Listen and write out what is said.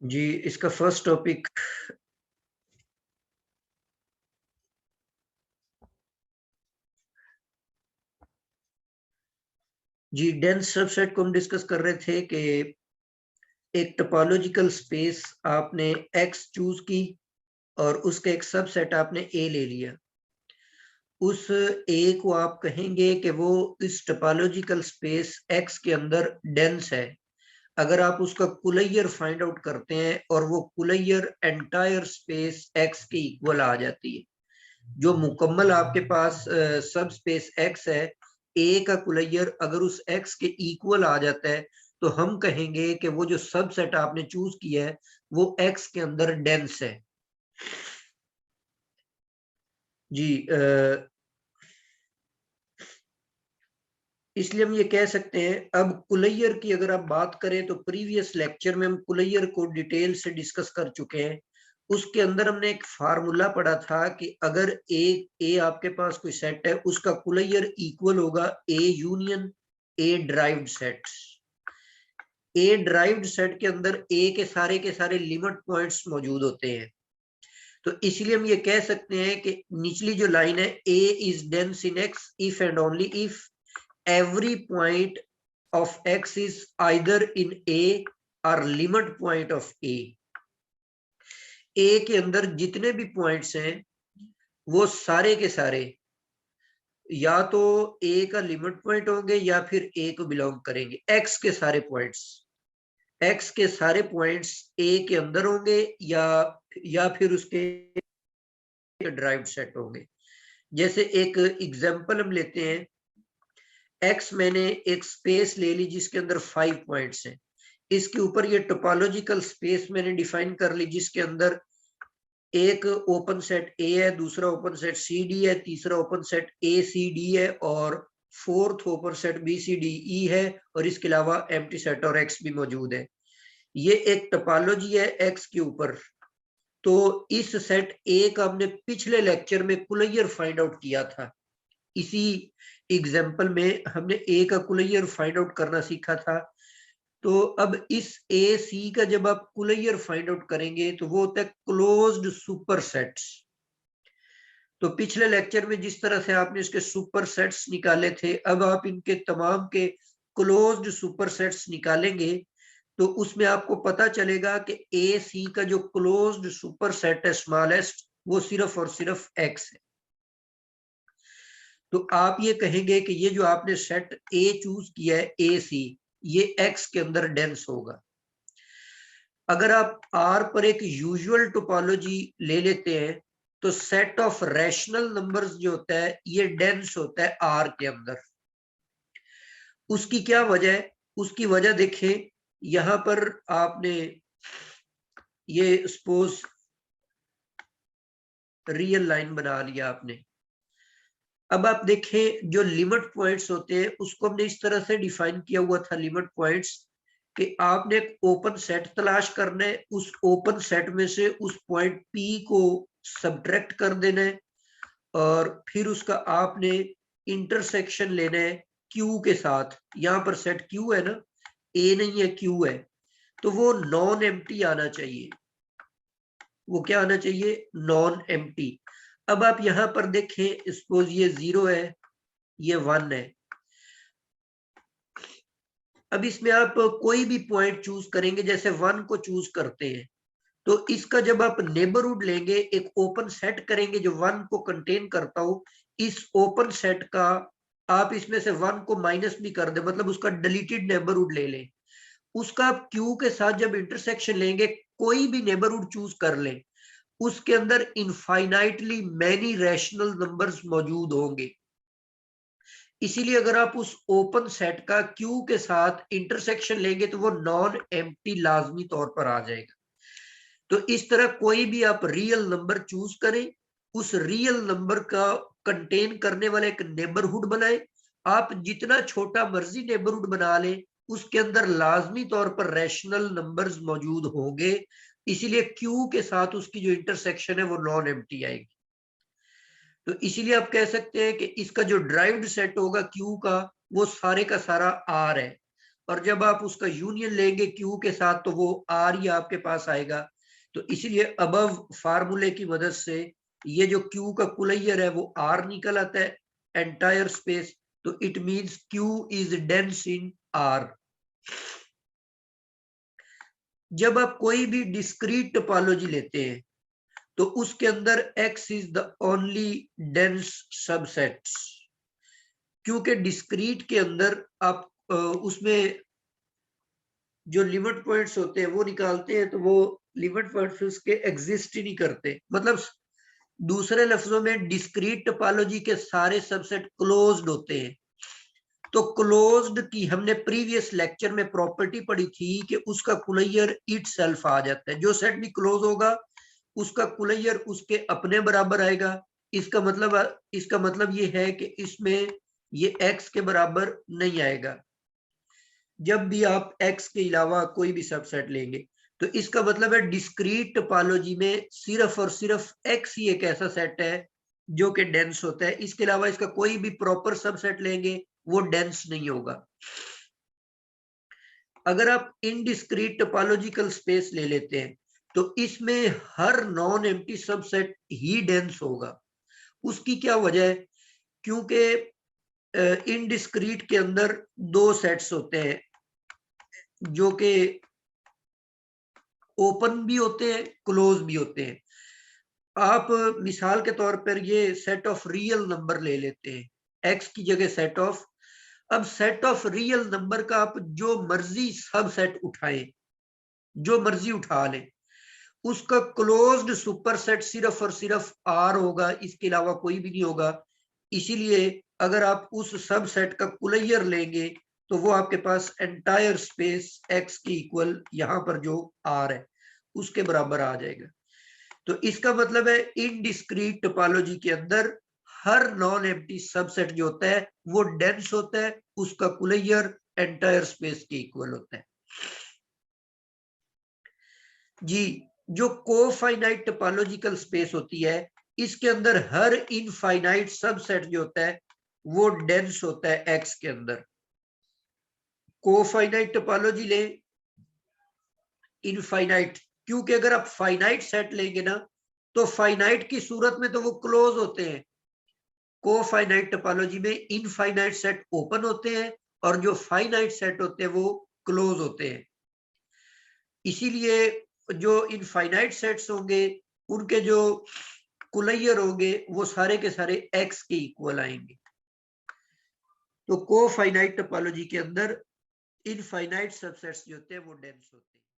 जी, इसका first topic जी dense subset को हम डिस्कस कर रहे थे कि एक टोपोलॉजिकल स्पेस आपने एक्स चूज की और उसका एक सबसेट आपने ए ले लिया। उस ए को आप कहेंगे कि वो इस टोपोलॉजिकल स्पेस एक्स के अंदर डेंस है। अगर आप उसका कुलैयर फाइंड आउट करते हैं और वो कुलैयर एंटायर स्पेस एक्स के इक्वल आ जाती है। जो मुकम्मल आपके पास सब स्पेस एक्स है, ए का कुलैयर अगर उस एक्स के इक्वल आ जाता है तो हम कहेंगे कि वो जो सबसेट आपने चूज किया है वो एक्स के अंदर डेंस है। जी इसलिए हम ये कह सकते हैं। अब कुलैयर की अगर आप बात करें तो प्रीवियस लेक्चर में हम कुलैयर को डिटेल से डिस्कस कर चुके हैं। उसके अंदर हमने एक फार्मूला पढ़ा था कि अगर ए आपके पास कोई सेट है उसका कुलैयर इक्वल होगा A union A derived sets. A derived set के अंदर ए के सारे लिमिट पॉइंट्स मौजूद होते हैं। तो इसलिए हम ये कह सकते हैं कि निचली जो लाइन है A is dense in X if and only if every point of x is either in a or limit point of a। के अंदर जितने भी पॉइंट्स हैं वो सारे के सारे या तो ए का लिमिट पॉइंट होंगे या फिर ए को बिलोंग करेंगे। एक्स के सारे पॉइंट्स, एक्स के सारे पॉइंट्स ए के अंदर होंगे या फिर उसके ड्राइव्ड सेट होंगे। जैसे एक एग्जांपल हम लेते हैं, एक्स मैंने एक स्पेस ले ली जिसके अंदर 5 पॉइंट्स हैं। इसके ऊपर ये टोपोलॉजिकल स्पेस मैंने डिफाइन कर ली जिसके अंदर एक ओपन सेट ए है, दूसरा ओपन सेट सी डी है, तीसरा open set A C D है और fourth open set B C D E है और इसके अलावा एम्प्टी सेट और एक्स भी मौजूद है। ये एक टोपोलॉजी है एक्स के ऊपर। तो इस सेट ए का हमने पिछले लेक्चर में कुलैयर फाइंड आउट किया था। इसी एग्जाम्पल में हमने ए का कुलैयर फाइंड आउट करना सीखा था। तो अब इस ए सी का जब आप कुलैयर फाइंड आउट करेंगे तो वो होता है क्लोज्ड सुपर सेट्स। तो पिछले लेक्चर में जिस तरह से आपने इसके सुपर सेट्स निकाले थे, अब आप इनके तमाम के क्लोज्ड सुपर सेट्स निकालेंगे तो उसमें आपको पता चलेगा कि ए सी का जो क्लोज्ड सुपर सेट है स्मॉलेस्ट, वो सिर्फ और सिर्फ एक्स है। तो आप ये कहेंगे कि ये जो आपने सेट ए चूज किया है ए सी, ये एक्स के अंदर डेंस होगा। अगर आप आर पर एक यूजुअल टोपोलॉजी ले लेते हैं तो सेट ऑफ रैशनल नंबर्स जो होता है ये डेंस होता है आर के अंदर। उसकी क्या वजह है? उसकी वजह देखें, यहां पर आपने ये सपोज रियल लाइन बना लिया आपने। अब आप देखें जो लिमिट पॉइंट्स होते हैं उसको हमने इस तरह से डिफाइन किया हुआ था लिमिट पॉइंट्स कि आपने एक ओपन सेट तलाश करना है, उस ओपन सेट में से उस पॉइंट P को सब्ट्रैक्ट कर देना है और फिर उसका आपने इंटरसेक्शन लेना है Q के साथ। यहां पर सेट Q है ना, A नहीं है Q है, तो वो नॉन एम्प्टी आना चाहिए। वो क्या आना चाहिए? Non empty. अब आप यहां पर देखें, सपोज ये 0 है, ये 1 है। अब इसमें आप कोई भी पॉइंट चूज करेंगे, जैसे 1 को चूज करते हैं तो इसका जब आप नेबरहुड लेंगे, एक ओपन सेट करेंगे जो 1 को कंटेन करता हो, इस ओपन सेट का आप इसमें से 1 को माइनस भी कर दे, मतलब उसका डिलीटेड नेबरहुड ले लें। उसका आप क्यू के साथ जब इंटरसेक्शन लेंगे, कोई भी नेबरहुड चूज कर लें, उसके अंदर इनफाइनाइटली मैनी रैशनल नंबर्स मौजूद होंगे। इसीलिए अगर आप उस ओपन सेट का क्यू के साथ इंटरसेक्शन लेंगे तो वो नॉन एम्प्टी लाजमी तौर पर आ जाएगा। तो इस तरह कोई भी आप रियल नंबर चूज करें, उस रियल नंबर का कंटेन करने वाला एक नेबरहुड बनाए। आप जितना छोटा मर्जी नेबरहुड बना लें, उसके अंदर लाजमी तौर पर रैशनल नंबर्स मौजूद होंगे। इसीलिए क्यू के साथ उसकी जो इंटरसेक्शन है वो नॉन एम्प्टी आएगी। तो इसीलिए आप कह सकते हैं कि इसका जो ड्राइव्ड सेट होगा क्यू का, वो सारे का सारा आर है और जब आप उसका यूनियन लेंगे क्यू के साथ तो वो आर ही आपके पास आएगा। तो इसलिए अबव फार्मूले की मदद से ये जो क्यू का कुलैयर है वो आर निकल आता है एंटायर स्पेस। तो it means Q is dense in are. जब आप कोई भी डिस्क्रीट टोपोलॉजी लेते हैं तो उसके अंदर x is the only dense subsets, क्योंकि डिस्क्रीट के अंदर आप उसमें जो लिमिट पॉइंट्स होते हैं वो निकालते हैं तो वो लिमिट पॉइंट्स उसके एग्जिस्ट ही नहीं करते। मतलब दूसरे लफ्जों में डिस्क्रीट टोपोलॉजी के सारे सबसेट क्लोज्ड होते हैं। तो क्लोज्ड की हमने प्रीवियस लेक्चर में प्रॉपर्टी पढ़ी थी कि उसका कुलैयर इटसेल्फ आ जाता है। जो सेट भी क्लोज होगा उसका कुलैयर उसके अपने बराबर आएगा। इसका मतलब ये है कि इसमें ये x के बराबर नहीं आएगा। जब भी आप x के अलावा कोई भी सबसेट लेंगे तो इसका मतलब है डिस्क्रीट टोपोलॉजी में सिर्फ और सिर्फ x ही एक ऐसा सेट है जो कि डेंस होता है। इसके अलावा इसका कोई भी प्रॉपर सबसेट लेंगे वो डेंस नहीं होगा। अगर आप इनडिस्क्रीट टोपोलॉजिकल स्पेस ले लेते हैं तो इसमें हर नॉन एम्प्टी सबसेट ही डेंस होगा। उसकी क्या वजह है? क्योंकि इनडिस्क्रीट के अंदर दो सेट्स होते हैं जो कि ओपन भी होते हैं क्लोज भी होते हैं। आप मिसाल के तौर पर ये सेट ऑफ रियल नंबर ले लेते हैं x की जगह सेट ऑफ। अब सेट ऑफ रियल नंबर का आप जो मर्जी सब सेट उठाएं, जो मर्जी उठा लें, उसका क्लोज्ड सुपरसेट सिर्फ और सिर्फ आर होगा, इसके अलावा कोई भी नहीं होगा। इसीलिए अगर आप उस सब सेट का कुलैयर लेंगे तो वो आपके पास एंटायर स्पेस x की इक्वल यहाँ पर जो आर है उसके बराबर आ जाएगा। तो इसका मतलब है इनडिस्क्रीट टोपोलॉजी के अंदर हर नॉन एम्प्टी सबसेट जो होता है वो डेंस होता है, उसका कुलैयर एंटायर स्पेस के इक्वल होता है। जी, जो कोफाइनाइट टोपोलॉजिकल स्पेस होती है इसके अंदर हर इनफाइनाइट सबसेट जो होता है वो डेंस होता है एक्स के अंदर। कोफाइनाइट टोपोलॉजी ले इनफाइनाइट, क्योंकि अगर आप फाइनाइट सेट लेंगे ना तो फाइनाइट की सूरत में तो वो क्लोज होते हैं। कोफाइनाइट टोपोलॉजी में इनफाइनाइट सेट ओपन होते हैं और जो फाइनाइट सेट होते हैं वो क्लोज होते हैं। इसीलिए जो इनफाइनाइट सेट्स होंगे उनके जो कुलैयर होंगे वो सारे के सारे एक्स के इक्वल आएंगे। तो कोफाइनाइट टोपोलॉजी के अंदर इनफाइनाइट सबसेट्स जो होते हैं वो डेंस होते हैं।